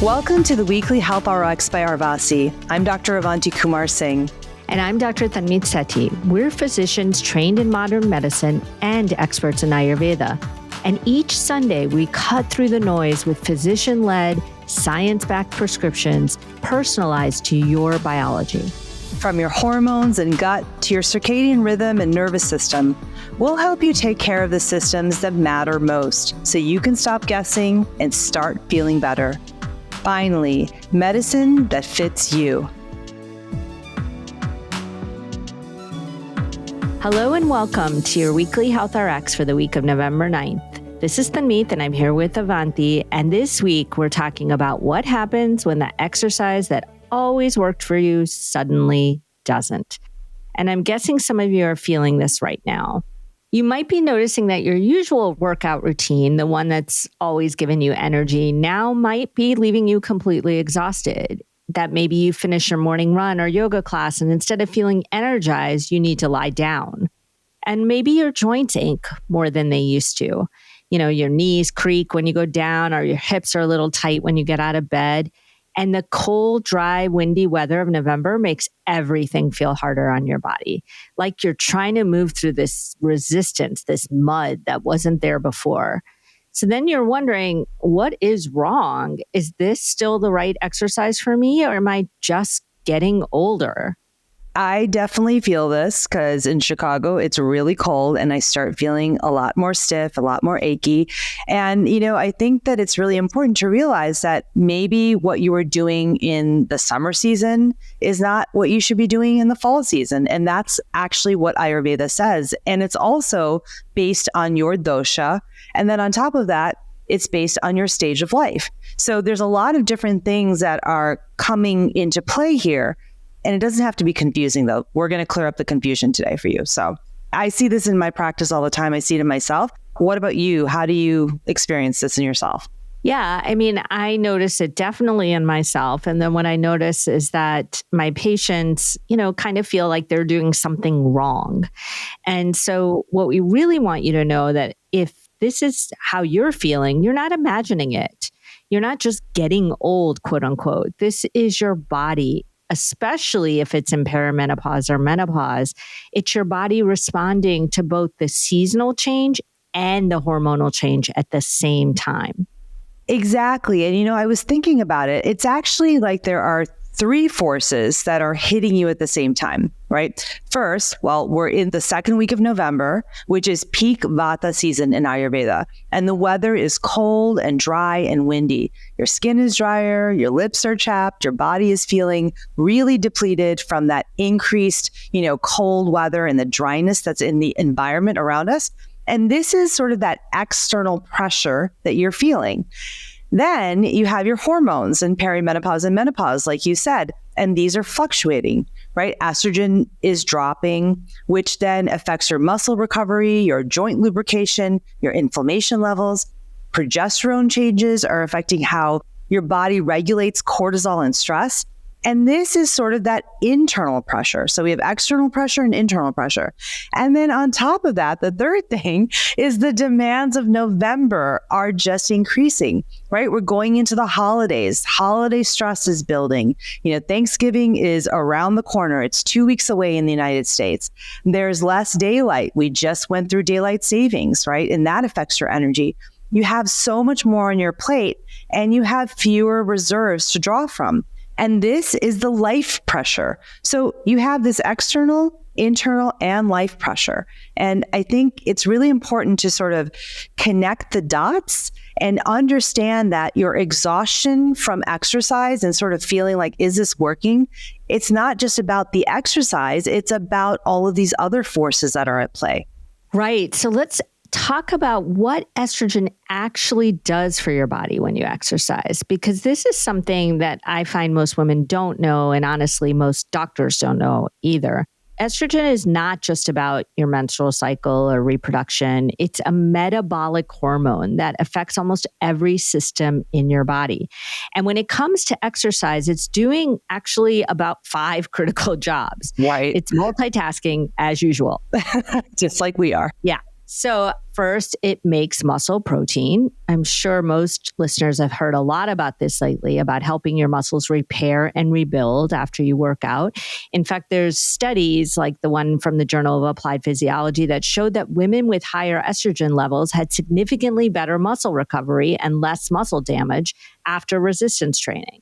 Welcome to the weekly Health RX by Arvasi. I'm Dr. Avanti Kumar-Singh. And I'm Dr. Tanmeet Sethi. We're physicians trained in modern medicine and experts in Ayurveda. And each Sunday, we cut through the noise with physician-led, science-backed prescriptions personalized to your biology. From your hormones and gut to your circadian rhythm and nervous system, we'll help you take care of the systems that matter most so you can stop guessing and start feeling better. Finally, medicine that fits you. Hello and welcome to your weekly Health RX for the week of November 9th. This is Tanmeet and I'm here with Avanti. And this week we're talking about what happens when the exercise that always worked for you suddenly doesn't. And I'm guessing some of you are feeling this right now. You might be noticing that your usual workout routine, the one that's always given you energy, now might be leaving you completely exhausted. That maybe you finish your morning run or yoga class, and instead of feeling energized, you need to lie down. And maybe your joints ache more than they used to. You know, your knees creak when you go down, or your hips are a little tight when you get out of bed. And the cold, dry, windy weather of November makes everything feel harder on your body. Like you're trying to move through this resistance, this mud that wasn't there before. So then you're wondering, what is wrong? Is this still the right exercise for me, or am I just getting older? I definitely feel this because in Chicago, it's really cold and I start feeling a lot more stiff, a lot more achy. And, I think that it's really important to realize that maybe what you were doing in the summer season is not what you should be doing in the fall season. And that's actually what Ayurveda says. And it's also based on your dosha. And then on top of that, it's based on your stage of life. So there's a lot of different things that are coming into play here. And it doesn't have to be confusing, though. We're going to clear up the confusion today for you. So I see this in my practice all the time. I see it in myself. What about you? How do you experience this in yourself? Yeah, I notice it definitely in myself. And then what I notice is that my patients, kind of feel like they're doing something wrong. And so what we really want you to know that if this is how you're feeling, you're not imagining it. You're not just getting old, quote unquote. This is your body. Especially if it's in perimenopause or menopause, it's your body responding to both the seasonal change and the hormonal change at the same time. Exactly. And, I was thinking about it. It's actually like there are three forces that are hitting you at the same time, right? First, we're in the second week of November, which is peak Vata season in Ayurveda. And the weather is cold and dry and windy. Your skin is drier, your lips are chapped, your body is feeling really depleted from that increased, cold weather and the dryness that's in the environment around us. And this is sort of that external pressure that you're feeling. Then you have your hormones in perimenopause and menopause, like you said, and these are fluctuating, right? Estrogen is dropping, which then affects your muscle recovery, your joint lubrication, your inflammation levels. Progesterone changes are affecting how your body regulates cortisol and stress. And this is sort of that internal pressure. So we have external pressure and internal pressure. And then on top of that, the third thing is the demands of November are just increasing, right? We're going into the holidays. Holiday stress is building. Thanksgiving is around the corner. It's 2 weeks away in the United States. There's less daylight. We just went through daylight savings, right? And that affects your energy. You have so much more on your plate and you have fewer reserves to draw from. And this is the life pressure. So you have this external, internal, and life pressure. And I think it's really important to sort of connect the dots and understand that your exhaustion from exercise and sort of feeling like, is this working? It's not just about the exercise, it's about all of these other forces that are at play. Right. So let's talk about what estrogen actually does for your body when you exercise, because this is something that I find most women don't know, and honestly, most doctors don't know either. Estrogen is not just about your menstrual cycle or reproduction. It's a metabolic hormone that affects almost every system in your body. And when it comes to exercise, it's doing actually about 5 critical jobs. Right. It's multitasking as usual. Just like we are. Yeah. So first, it makes muscle protein. I'm sure most listeners have heard a lot about this lately, about helping your muscles repair and rebuild after you work out. In fact, there's studies like the one from the Journal of Applied Physiology that showed that women with higher estrogen levels had significantly better muscle recovery and less muscle damage after resistance training.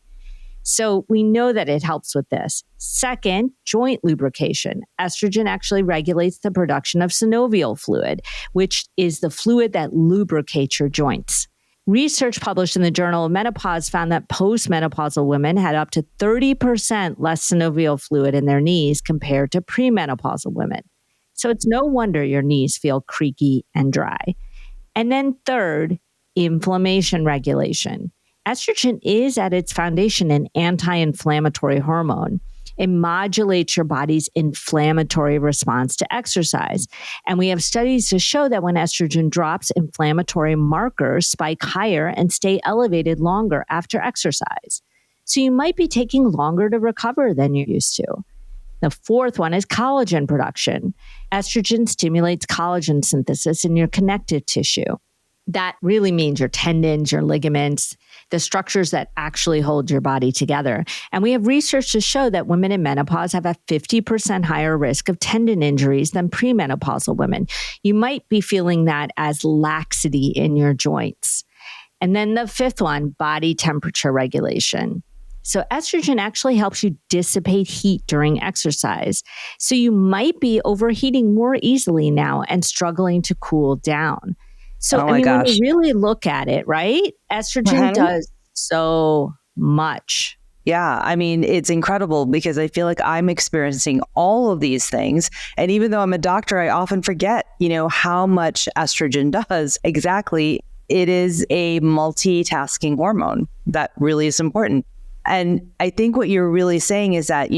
So we know that it helps with this. Second, joint lubrication. Estrogen actually regulates the production of synovial fluid, which is the fluid that lubricates your joints. Research published in the Journal of Menopause found that postmenopausal women had up to 30% less synovial fluid in their knees compared to premenopausal women. So it's no wonder your knees feel creaky and dry. And then third, inflammation regulation. Estrogen is at its foundation an anti-inflammatory hormone. It modulates your body's inflammatory response to exercise. And we have studies to show that when estrogen drops, inflammatory markers spike higher and stay elevated longer after exercise. So you might be taking longer to recover than you used to. The fourth one is collagen production. Estrogen stimulates collagen synthesis in your connective tissue. That really means your tendons, your ligaments, the structures that actually hold your body together. And we have research to show that women in menopause have a 50% higher risk of tendon injuries than premenopausal women. You might be feeling that as laxity in your joints. And then the fifth one, body temperature regulation. So estrogen actually helps you dissipate heat during exercise. So you might be overheating more easily now and struggling to cool down. So, when you really look at it, right? Estrogen does so much. Yeah. I mean, it's incredible because I feel like I'm experiencing all of these things. And even though I'm a doctor, I often forget, how much estrogen does exactly. It is a multitasking hormone that really is important. And I think what you're really saying is that,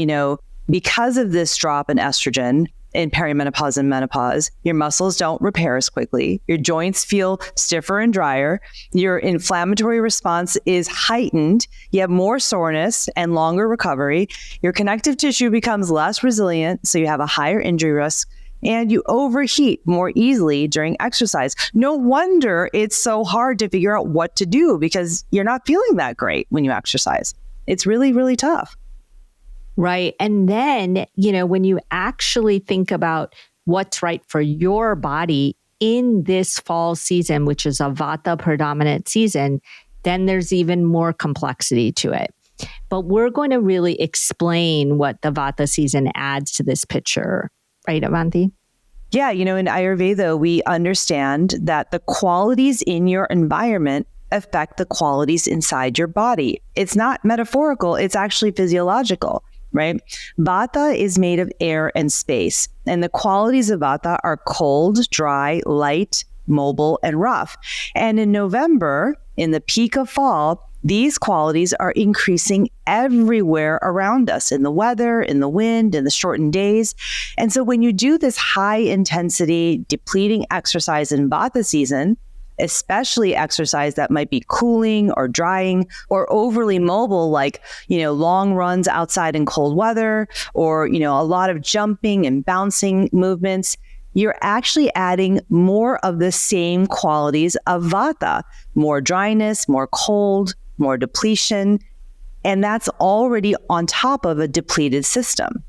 because of this drop in estrogen, in perimenopause and menopause, your muscles don't repair as quickly. Your joints feel stiffer and drier. Your inflammatory response is heightened. You have more soreness and longer recovery. Your connective tissue becomes less resilient, so you have a higher injury risk, and you overheat more easily during exercise. No wonder it's so hard to figure out what to do because you're not feeling that great when you exercise. It's really, really tough. Right. And then, when you actually think about what's right for your body in this fall season, which is a Vata predominant season, then there's even more complexity to it. But we're going to really explain what the Vata season adds to this picture. Right, Avanti? Yeah. In Ayurveda, we understand that the qualities in your environment affect the qualities inside your body. It's not metaphorical. It's actually physiological. Right? Vata is made of air and space, and the qualities of Vata are cold, dry, light, mobile, and rough. And in November, in the peak of fall, these qualities are increasing everywhere around us, in the weather, in the wind, in the shortened days. And so when you do this high intensity, depleting exercise in Vata season, especially exercise that might be cooling or drying or overly mobile, like, long runs outside in cold weather or, a lot of jumping and bouncing movements, you're actually adding more of the same qualities of Vata, more dryness, more cold, more depletion. And that's already on top of a depleted system.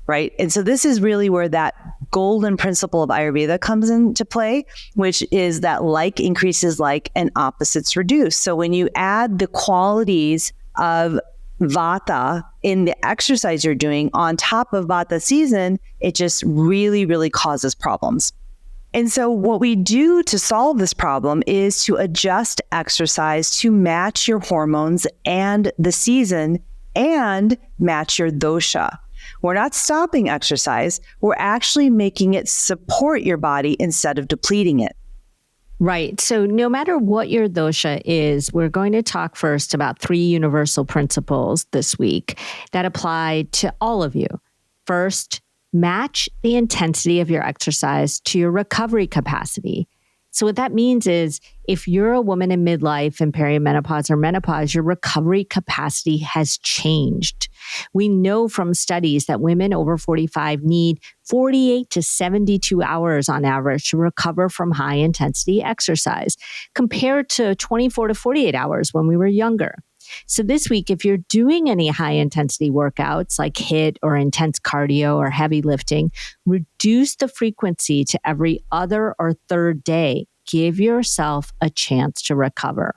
Right. And so this is really where that golden principle of Ayurveda comes into play, which is that like increases like and opposites reduce. So when you add the qualities of Vata in the exercise you're doing on top of Vata season, it just really, really causes problems. And so what we do to solve this problem is to adjust exercise to match your hormones and the season and match your dosha. We're not stopping exercise. We're actually making it support your body instead of depleting it. Right. So no matter what your dosha is, we're going to talk first about 3 universal principles this week that apply to all of you. First, match the intensity of your exercise to your recovery capacity. So what that means is if you're a woman in midlife and perimenopause or menopause, your recovery capacity has changed. We know from studies that women over 45 need 48 to 72 hours on average to recover from high intensity exercise compared to 24 to 48 hours when we were younger. So this week, if you're doing any high intensity workouts like HIIT or intense cardio or heavy lifting, reduce the frequency to every other or third day. Give yourself a chance to recover.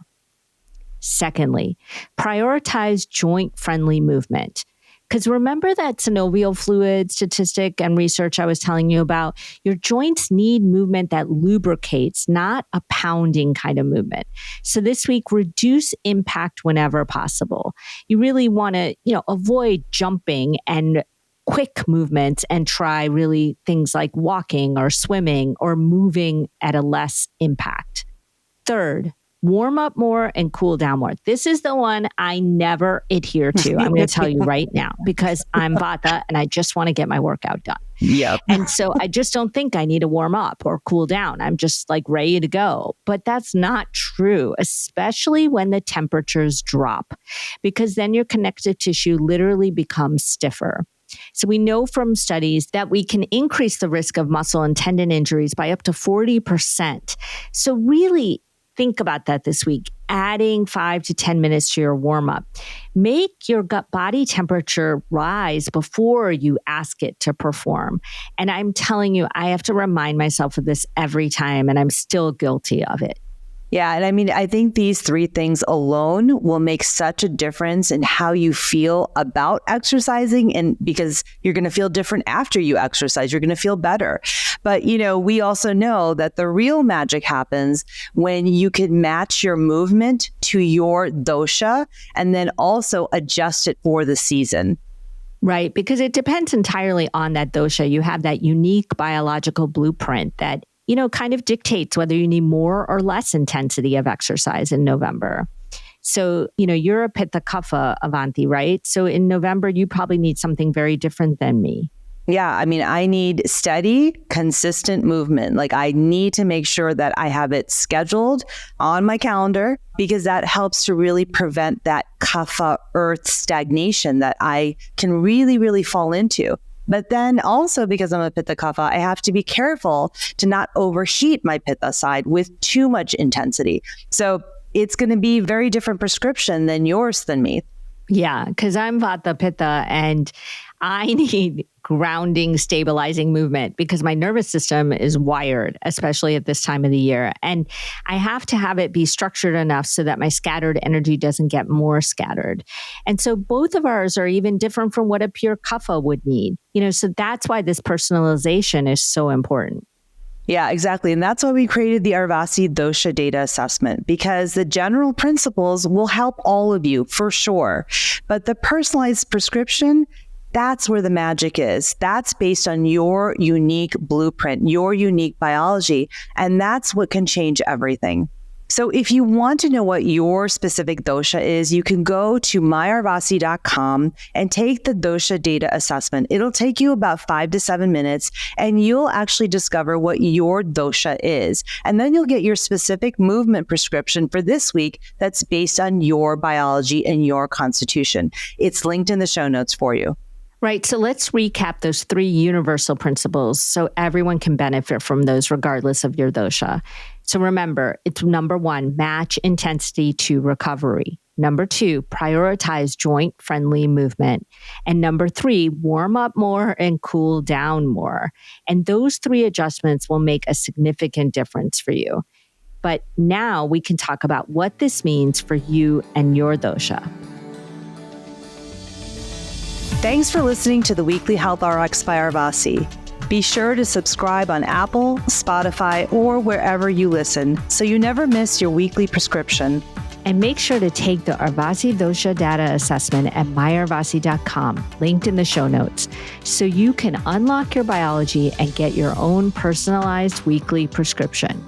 Secondly, prioritize joint-friendly movement. Because remember that synovial fluid statistic and research I was telling you about? Your joints need movement that lubricates, not a pounding kind of movement. So this week, reduce impact whenever possible. You really want to, avoid jumping and quick movements and try really things like walking or swimming or moving at a less impact. Third, warm up more and cool down more. This is the one I never adhere to. I'm going to tell you right now because I'm Vata and I just want to get my workout done. Yep. And so I just don't think I need to warm up or cool down. I'm just like ready to go. But that's not true, especially when the temperatures drop, because then your connective tissue literally becomes stiffer. So we know from studies that we can increase the risk of muscle and tendon injuries by up to 40%. So really, think about that this week, adding 5 to 10 minutes to your warm-up. Make your gut body temperature rise before you ask it to perform. And I'm telling you, I have to remind myself of this every time, and I'm still guilty of it. Yeah. And I think these three things alone will make such a difference in how you feel about exercising. And because you're going to feel different after you exercise, you're going to feel better. But, we also know that the real magic happens when you can match your movement to your dosha and then also adjust it for the season. Right. Because it depends entirely on that dosha. You have that unique biological blueprint that kind of dictates whether you need more or less intensity of exercise in November. So, you're a Pitta Kapha, Avanti, right? So in November, you probably need something very different than me. Yeah. I need steady, consistent movement. Like I need to make sure that I have it scheduled on my calendar because that helps to really prevent that Kapha earth stagnation that I can really, really fall into. But then also because I'm a Pitta Kapha, I have to be careful to not overheat my Pitta side with too much intensity. So it's going to be very different prescription than yours than me. Yeah, because I'm Vata Pitta and I need grounding, stabilizing movement because my nervous system is wired, especially at this time of the year. And I have to have it be structured enough so that my scattered energy doesn't get more scattered. And so both of ours are even different from what a pure Kapha would need. So that's why this personalization is so important. Yeah, exactly. And that's why we created the Arvasi dosha data assessment, because the general principles will help all of you for sure. But the personalized prescription, that's where the magic is. That's based on your unique blueprint, your unique biology, and that's what can change everything. So if you want to know what your specific dosha is, you can go to myarvasi.com and take the dosha data assessment. It'll take you about 5 to 7 minutes, and you'll actually discover what your dosha is. And then you'll get your specific movement prescription for this week that's based on your biology and your constitution. It's linked in the show notes for you. Right. So let's recap those 3 universal principles so everyone can benefit from those regardless of your dosha. So remember, it's number 1, match intensity to recovery. Number 2, prioritize joint-friendly movement. And number 3, warm up more and cool down more. And those 3 adjustments will make a significant difference for you. But now we can talk about what this means for you and your dosha. Thanks for listening to the Weekly Health RX by Arvasi. Be sure to subscribe on Apple, Spotify, or wherever you listen so you never miss your weekly prescription. And make sure to take the Arvasi Dosha Data Assessment at myarvasi.com, linked in the show notes, so you can unlock your biology and get your own personalized weekly prescription.